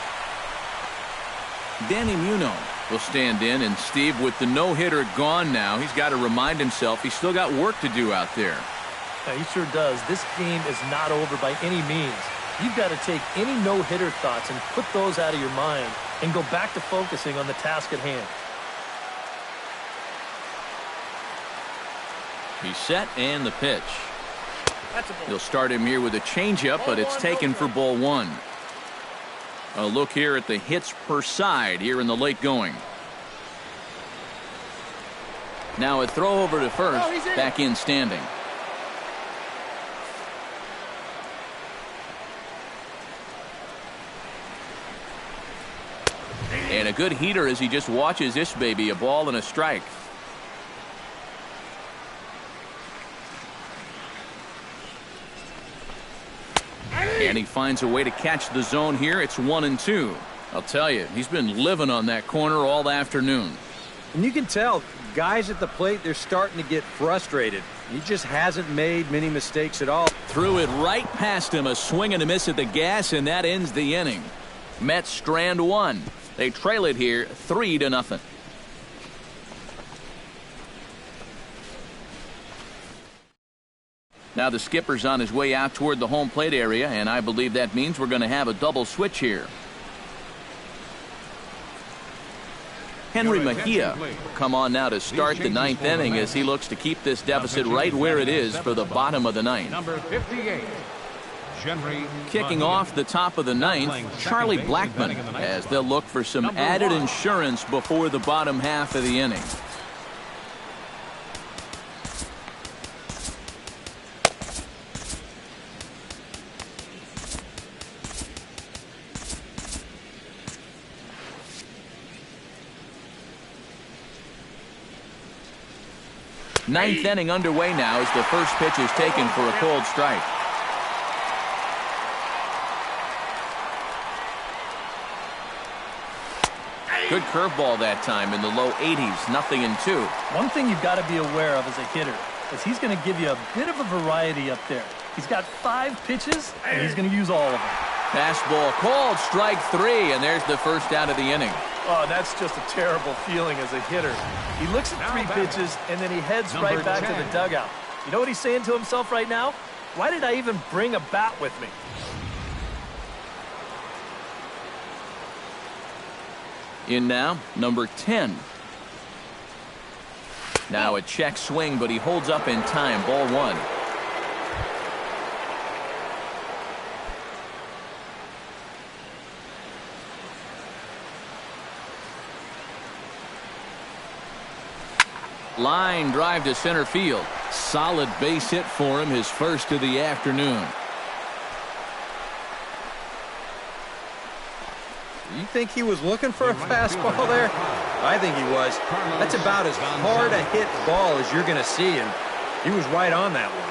Danny Muno will stand in, and Steve, with the no-hitter gone now, he's got to remind himself he's still got work to do out there. Yeah, he sure does. This game is not over by any means. You've got to take any no-hitter thoughts and put those out of your mind and go back to focusing on the task at hand. He's set, and the pitch. He'll start him here with a changeup, but it's taken for ball 1. A look here at the hits per side here in the late going. Now a throw over to first, back in standing. And a good heater as he just watches this baby, a ball and a strike. And he finds a way to catch the zone here. It's 1-2. I'll tell you, he's been living on that corner all afternoon. And you can tell, guys at the plate, they're starting to get frustrated. He just hasn't made many mistakes at all. Threw it right past him, a swing and a miss at the gas, and that ends the inning. Mets strand one. They trail it here 3-0. Now the skipper's on his way out toward the home plate area, and I believe that means we're going to have a double switch here. Henry Mejia will come on now to start the ninth inning as he looks to keep this deficit right where it is for the bottom of the ninth. Number 58. Kicking off the top of the ninth, Charlie Blackmon, as they'll look for some added insurance before the bottom half of the inning. Ninth inning underway now as the first pitch is taken for a cold strike. Good curveball that time in the low 80s, 0-2. One thing you've got to be aware of as a hitter is he's going to give you a bit of a variety up there. He's got 5 pitches, and he's going to use all of them. Fastball called, strike 3, and there's the first out of the inning. Oh, that's just a terrible feeling as a hitter. He looks at 3 pitches, and then he heads right back to the dugout. You know what he's saying to himself right now? Why did I even bring a bat with me? In now, number 10. Now a check swing, but he holds up in time. Ball 1. Line drive to center field. Solid base hit for him, his first of the afternoon. You think he was looking for a fastball there? I think he was. That's about as hard a hit ball as you're going to see, and he was right on that one.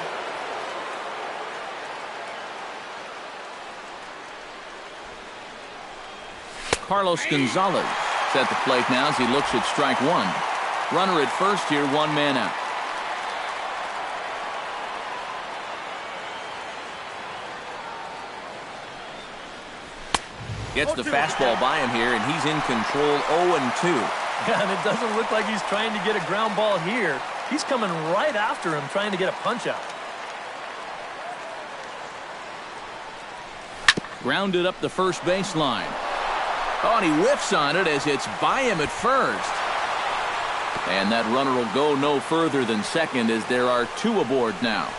Carlos Gonzalez is at the plate now as he looks at strike 1. Runner at first here, 1 man out. Gets the fastball by him here, and he's in control. 0-2. Yeah, and it doesn't look like he's trying to get a ground ball here. He's coming right after him, trying to get a punch out. Grounded up the first baseline. Oh, and he whiffs on it as it's by him at first. And that runner will go no further than second as there are 2 aboard now.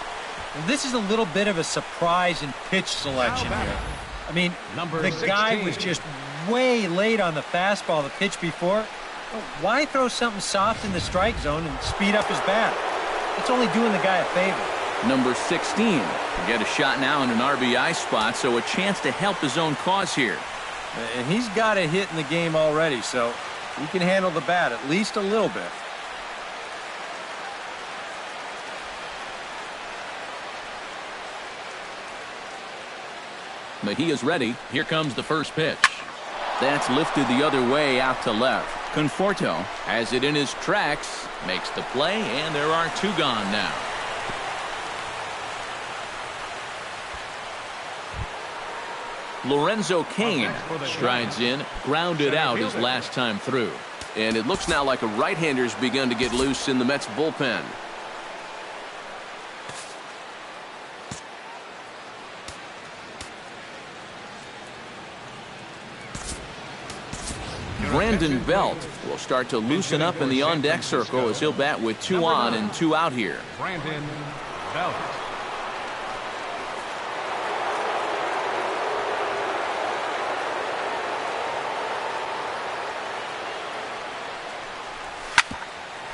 Well, this is a little bit of a surprise in pitch selection here. I mean, the guy was just way late on the fastball the pitch before. Well, why throw something soft in the strike zone and speed up his bat? It's only doing the guy a favor. Number 16 will get a shot now in an RBI spot, so a chance to help his own cause here. And he's got a hit in the game already, so he can handle the bat at least a little bit. Mejia's ready. Here comes the first pitch. That's lifted the other way out to left. Conforto has it in his tracks, makes the play, and there are 2 gone now. Lorenzo Cain strides in, grounded out his last time through. And it looks now like a right-hander's begun to get loose in the Mets bullpen. Brandon Belt will start to loosen up in the on-deck circle as he'll bat with 2 on and 2 out here. Brandon Belt.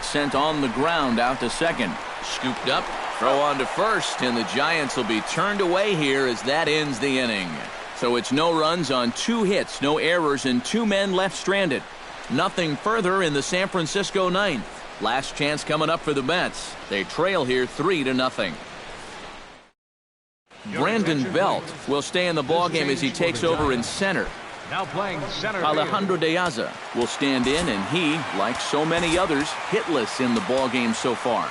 Sent on the ground out to second. Scooped up, throw on to first, and the Giants will be turned away here as that ends the inning. So it's no runs on 2 hits, no errors, and 2 men left stranded. Nothing further in the San Francisco ninth. Last chance coming up for the Mets. They trail here 3-0. Brandon Belt will stay in the ballgame as he takes over in center. Now playing center Alejandro De Aza will stand in, and he, like so many others, hitless in the ballgame so far.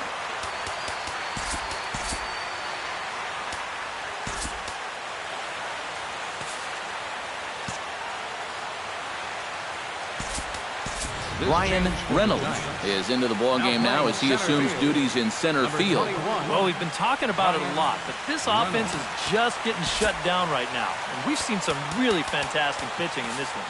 Ryan Reynolds is into the ballgame now as he assumes duties in center field. Well, we've been talking about it a lot, but this offense is just getting shut down right now. And we've seen some really fantastic pitching in this one.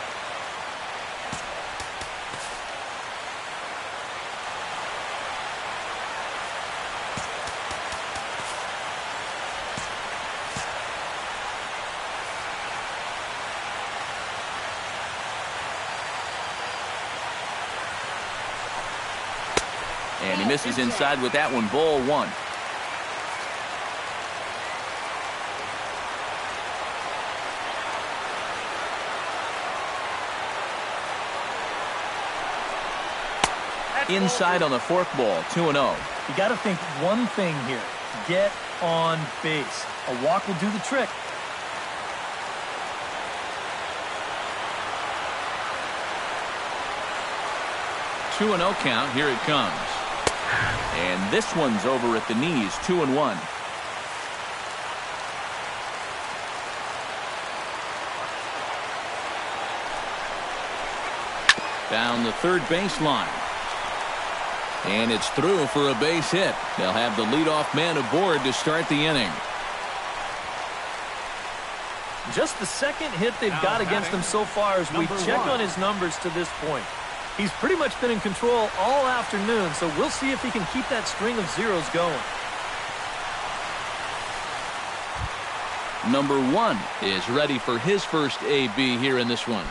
And he misses inside with that one. Ball one. Inside on the forkball, 2-0. You got to think one thing here. Get on base. A walk will do the trick. Two 2-0 count. Here it comes. And this one's over at the knees. 2-1. Down the third baseline. And it's through for a base hit. They'll have the leadoff man aboard to start the inning. Just the second hit they've got against him so far as we check on his numbers to this point. He's pretty much been in control all afternoon, so we'll see if he can keep that string of zeros going. Number 1 is ready for his first AB here in this one.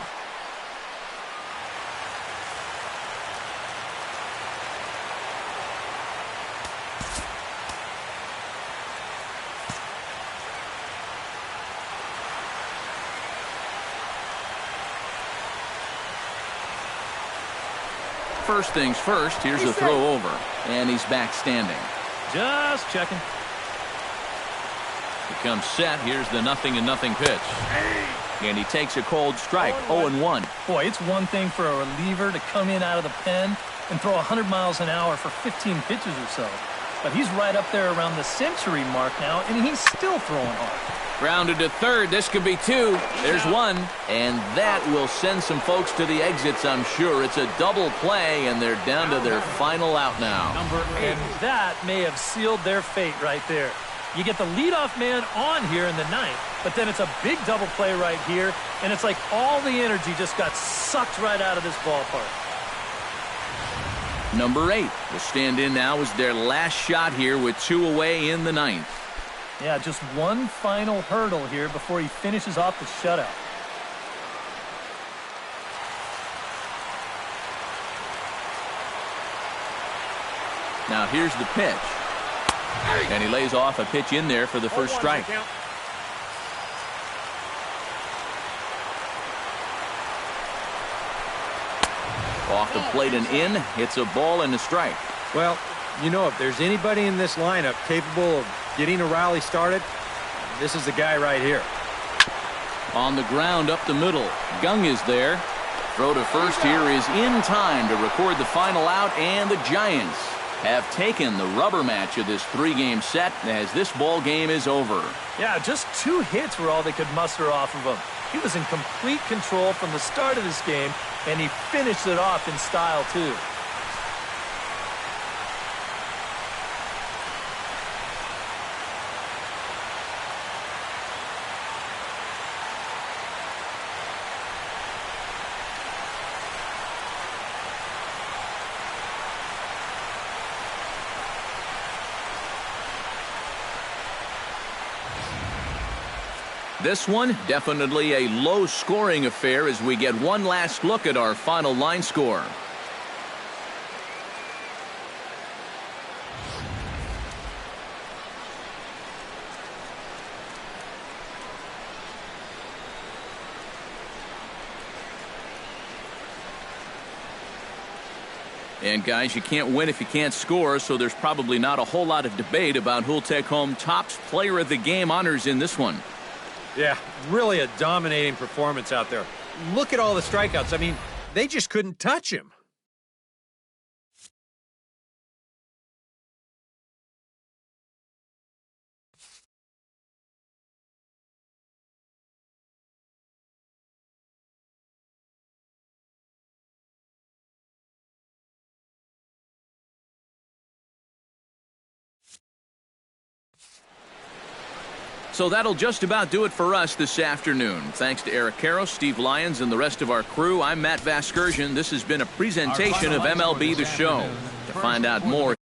First things first, here's a throw over, and he's back standing. Just checking. He comes set. Here's the 0-0 pitch. And he takes a cold strike, 0-1. Boy, it's one thing for a reliever to come in out of the pen and throw 100 miles an hour for 15 pitches or so. But he's right up there around the century mark now, and he's still throwing hard. Grounded to third. This could be 2. There's 1. And that will send some folks to the exits, I'm sure. It's a double play, and they're down to their final out now. And that may have sealed their fate right there. You get the leadoff man on here in the 9th, but then it's a big double play right here, and it's like all the energy just got sucked right out of this ballpark. Number 8 will stand in now as their last shot here with 2 away in the 9th. Yeah, just one final hurdle here before he finishes off the shutout. Now here's the pitch. And he lays off a pitch in there for the first strike. Off the plate and in. Hits a ball and a strike. Well, you know, if there's anybody in this lineup capable of getting a rally started, this is the guy right here. On the ground up the middle. Gung is there. Throw to first here is in time to record the final out, and the Giants have taken the rubber match of this 3-game set as this ball game is over. Yeah, just 2 hits were all they could muster off of him. He was in complete control from the start of this game, and he finished it off in style too. This one, definitely a low-scoring affair as we get one last look at our final line score. And guys, you can't win if you can't score, so there's probably not a whole lot of debate about who'll take home top player of the game honors in this one. Yeah, really a dominating performance out there. look at all the strikeouts. I mean, they just couldn't touch him. So that'll just about do it for us this afternoon. Thanks to Eric Karros, Steve Lyons, and the rest of our crew. I'm Matt Vasgersian. This has been a presentation of MLB The Show. To find out more,